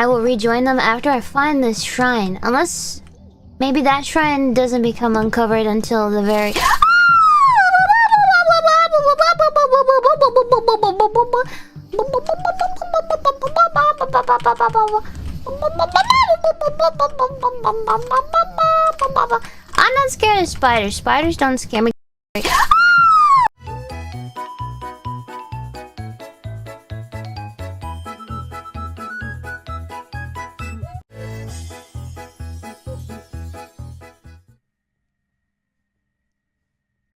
I will rejoin them after I find this shrine. Unless... maybe that shrine doesn't become uncovered until the very... I'm not scared of spiders. Spiders don't scare me.